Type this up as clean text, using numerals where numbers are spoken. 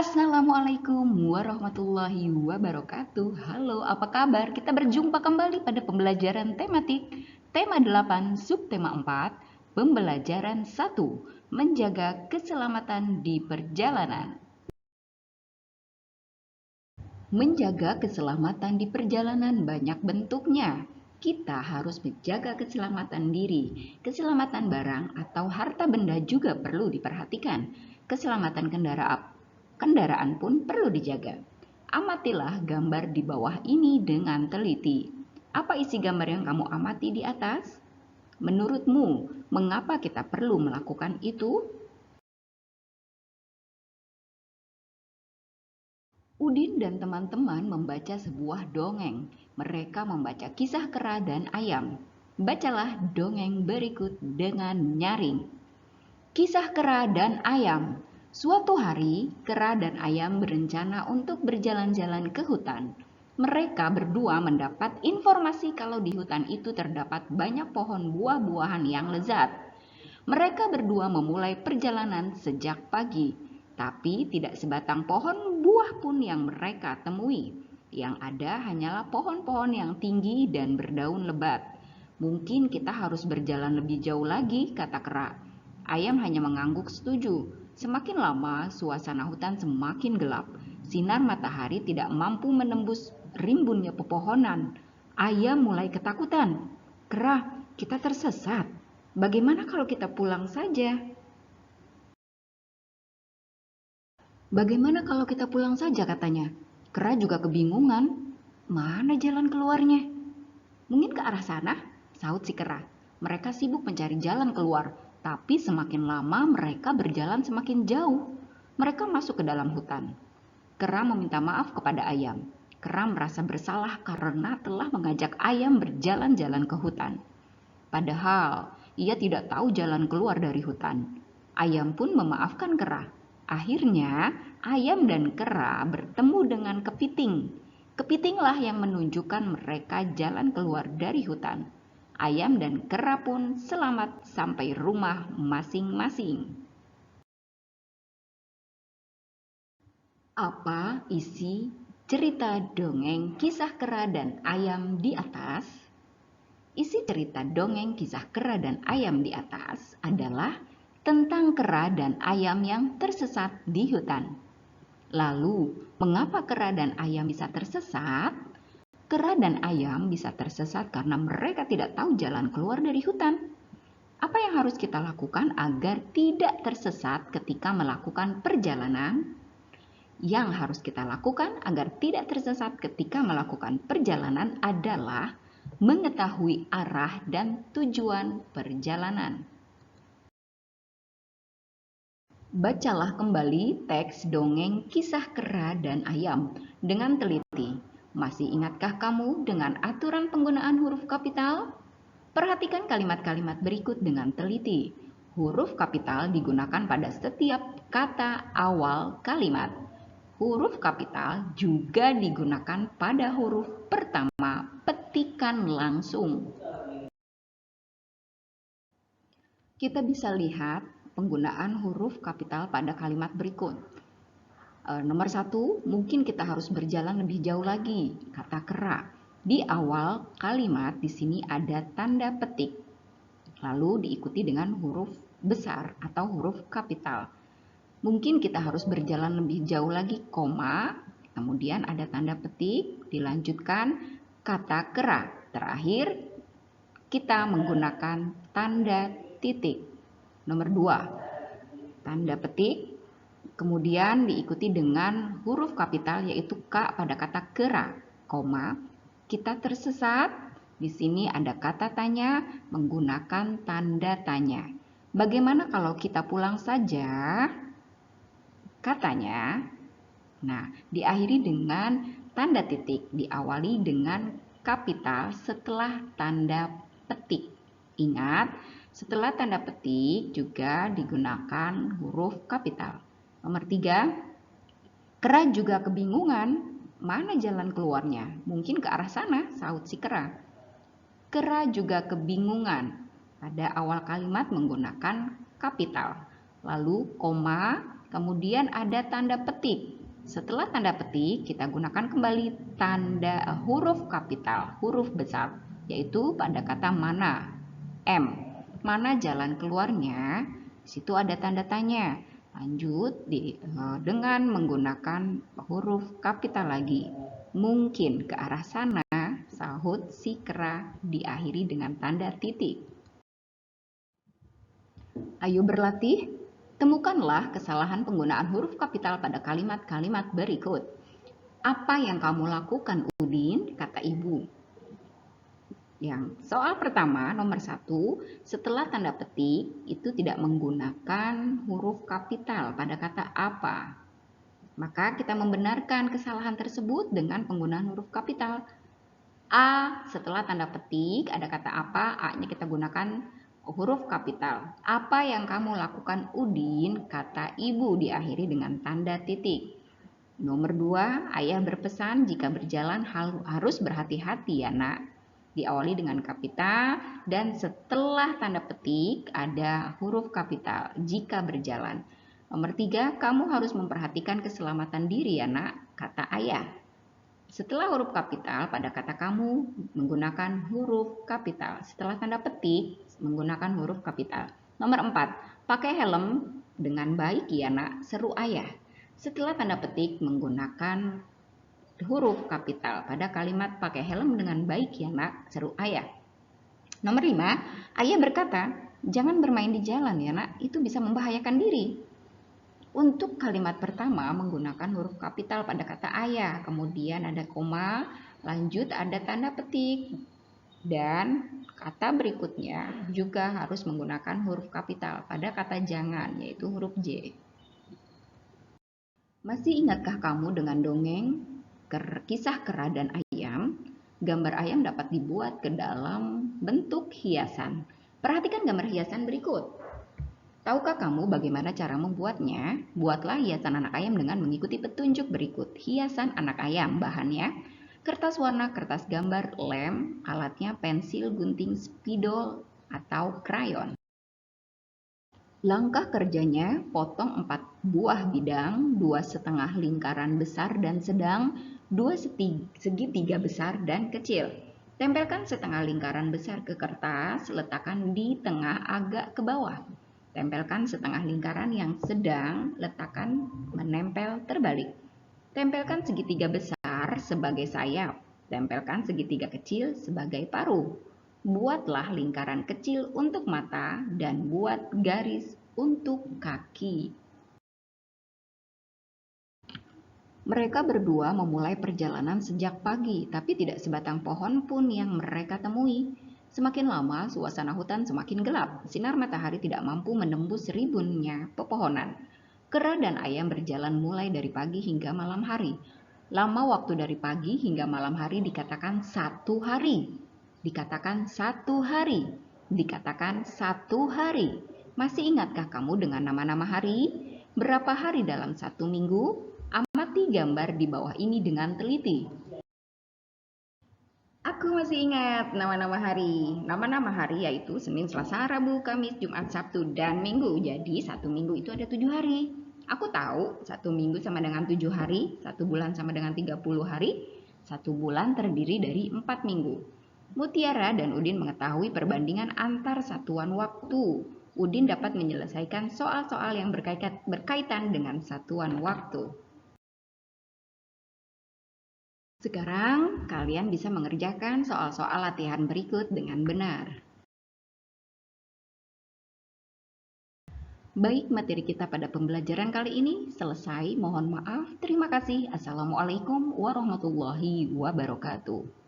Assalamualaikum warahmatullahi wabarakatuh. Halo, apa kabar? Kita berjumpa kembali pada pembelajaran tematik tema 8, subtema 4, pembelajaran 1, menjaga keselamatan di perjalanan. Menjaga keselamatan di perjalanan banyak bentuknya. Kita harus menjaga keselamatan diri, keselamatan barang atau harta benda juga perlu diperhatikan. Keselamatan kendaraan pun perlu dijaga. Amatilah gambar di bawah ini dengan teliti. Apa isi gambar yang kamu amati di atas? Menurutmu, mengapa kita perlu melakukan itu? Udin dan teman-teman membaca sebuah dongeng. Mereka membaca kisah kera dan ayam. Bacalah dongeng berikut dengan nyaring. Kisah kera dan ayam. Suatu hari, kera dan ayam berencana untuk berjalan-jalan ke hutan. Mereka berdua mendapat informasi kalau di hutan itu terdapat banyak pohon buah-buahan yang lezat. Mereka berdua memulai perjalanan sejak pagi, tapi tidak sebatang pohon buah pun yang mereka temui. Yang ada hanyalah pohon-pohon yang tinggi dan berdaun lebat. Mungkin kita harus berjalan lebih jauh lagi, kata kera. Ayam hanya mengangguk setuju. Semakin lama, suasana hutan semakin gelap. Sinar matahari tidak mampu menembus rimbunnya pepohonan. Ayam mulai ketakutan. Kera, kita tersesat. Bagaimana kalau kita pulang saja? Bagaimana kalau kita pulang saja, katanya. Kera juga kebingungan. Mana jalan keluarnya? Mungkin ke arah sana, sahut si kera. Mereka sibuk mencari jalan keluar, tapi semakin lama mereka berjalan semakin jauh. Mereka masuk ke dalam hutan. Kera meminta maaf kepada ayam. Kera merasa bersalah karena telah mengajak ayam berjalan-jalan ke hutan. Padahal ia tidak tahu jalan keluar dari hutan. Ayam pun memaafkan kera. Akhirnya ayam dan kera bertemu dengan kepiting. Kepitinglah yang menunjukkan mereka jalan keluar dari hutan. Ayam dan kera pun selamat sampai rumah masing-masing. Apa isi cerita dongeng kisah kera dan ayam di atas? Isi cerita dongeng kisah kera dan ayam di atas adalah tentang kera dan ayam yang tersesat di hutan. Lalu, mengapa kera dan ayam bisa tersesat? Kera dan ayam bisa tersesat karena mereka tidak tahu jalan keluar dari hutan. Apa yang harus kita lakukan agar tidak tersesat ketika melakukan perjalanan? Yang harus kita lakukan agar tidak tersesat ketika melakukan perjalanan adalah mengetahui arah dan tujuan perjalanan. Bacalah kembali teks dongeng kisah kera dan ayam dengan teliti. Masih ingatkah kamu dengan aturan penggunaan huruf kapital? Perhatikan kalimat-kalimat berikut dengan teliti. Huruf kapital digunakan pada setiap kata awal kalimat. Huruf kapital juga digunakan pada huruf pertama petikan langsung. Kita bisa lihat penggunaan huruf kapital pada kalimat berikut. Nomor 1, mungkin kita harus berjalan lebih jauh lagi, kata kera. Di awal kalimat di sini ada tanda petik, lalu diikuti dengan huruf besar atau huruf kapital. Mungkin kita harus berjalan lebih jauh lagi, koma, kemudian ada tanda petik, dilanjutkan kata kera. Terakhir, kita menggunakan tanda titik. Nomor 2, tanda petik, kemudian diikuti dengan huruf kapital yaitu K pada kata kera, koma, kita tersesat. Di sini ada kata tanya menggunakan tanda tanya. Bagaimana kalau kita pulang saja? Katanya. Nah, diakhiri dengan tanda titik, diawali dengan kapital setelah tanda petik. Ingat, setelah tanda petik juga digunakan huruf kapital. Nomor 3, kera juga kebingungan. Mana jalan keluarnya? Mungkin ke arah sana, sahut si kera. Kera juga kebingungan. Pada awal kalimat menggunakan kapital. Lalu koma, Kemudian ada tanda petik. Setelah tanda petik, kita gunakan kembali tanda huruf kapital, huruf besar, yaitu pada kata mana. M. Mana jalan keluarnya? Di situ ada tanda tanya. Lanjut dengan menggunakan huruf kapital lagi. Mungkin ke arah sana, sahut si kera diakhiri dengan tanda titik. Ayo berlatih. Temukanlah kesalahan penggunaan huruf kapital pada kalimat-kalimat berikut. Apa yang kamu lakukan, Udin? Kata ibu. Yang soal pertama, nomor 1, setelah tanda petik itu tidak menggunakan huruf kapital pada kata apa. Maka kita membenarkan kesalahan tersebut dengan penggunaan huruf kapital. A, setelah tanda petik ada kata apa, A-nya kita gunakan huruf kapital. Apa yang kamu lakukan, Udin? Kata ibu diakhiri dengan tanda titik. Nomor 2, ayah berpesan jika berjalan harus berhati-hati ya nak. Diawali dengan kapital dan setelah tanda petik ada huruf kapital jika berjalan. Nomor 3, kamu harus memperhatikan keselamatan diri ya nak, kata ayah. Setelah huruf kapital pada kata kamu menggunakan huruf kapital. Setelah tanda petik menggunakan huruf kapital. Nomor 4, pakai helm dengan baik ya nak, seru ayah. Setelah tanda petik menggunakan huruf kapital pada kalimat pakai helm dengan baik ya nak, seru ayah. Nomor 5, ayah berkata, jangan bermain di jalan ya nak, itu bisa membahayakan diri. Untuk kalimat pertama menggunakan huruf kapital pada kata ayah, kemudian ada koma, lanjut ada tanda petik, dan kata berikutnya juga harus menggunakan huruf kapital pada kata jangan, yaitu huruf J. Masih ingatkah kamu dengan dongeng kisah kera dan ayam? Gambar ayam dapat dibuat ke dalam bentuk hiasan. Perhatikan gambar hiasan berikut. Tahukah kamu bagaimana cara membuatnya? Buatlah hiasan anak ayam dengan mengikuti petunjuk berikut. Hiasan anak ayam, bahannya kertas warna, kertas gambar, lem, alatnya pensil, gunting, spidol, atau krayon. Langkah kerjanya, potong 4 buah bidang, 2,5 lingkaran besar dan sedang, 2 segitiga besar dan kecil. Tempelkan setengah lingkaran besar ke kertas, letakkan di tengah agak ke bawah. Tempelkan setengah lingkaran yang sedang, letakkan menempel terbalik. Tempelkan segitiga besar sebagai sayap. Tempelkan segitiga kecil sebagai paruh. Buatlah lingkaran kecil untuk mata dan buat garis untuk kaki. Mereka berdua memulai perjalanan sejak pagi, tapi tidak sebatang pohon pun yang mereka temui. Semakin lama, suasana hutan semakin gelap. Sinar matahari tidak mampu menembus rimbunnya pepohonan. Kera dan ayam berjalan mulai dari pagi hingga malam hari. Lama waktu dari pagi hingga malam hari dikatakan 1 hari. Dikatakan 1 hari. Dikatakan 1 hari. Masih ingatkah kamu dengan nama-nama hari? Berapa hari dalam 1 minggu? Amati gambar di bawah ini dengan teliti. Aku masih ingat nama-nama hari. Nama-nama hari yaitu Senin, Selasa, Rabu, Kamis, Jumat, Sabtu, dan Minggu. Jadi 1 minggu itu ada 7 hari. Aku tahu 1 minggu sama dengan 7 hari, 1 bulan sama dengan 30 hari, 1 bulan terdiri dari 4 minggu. Mutiara dan Udin mengetahui perbandingan antar satuan waktu. Udin dapat menyelesaikan soal-soal yang berkaitan dengan satuan waktu. Sekarang kalian bisa mengerjakan soal-soal latihan berikut dengan benar. Baik, materi kita pada pembelajaran kali ini selesai. Mohon maaf. Terima kasih. Assalamualaikum warahmatullahi wabarakatuh.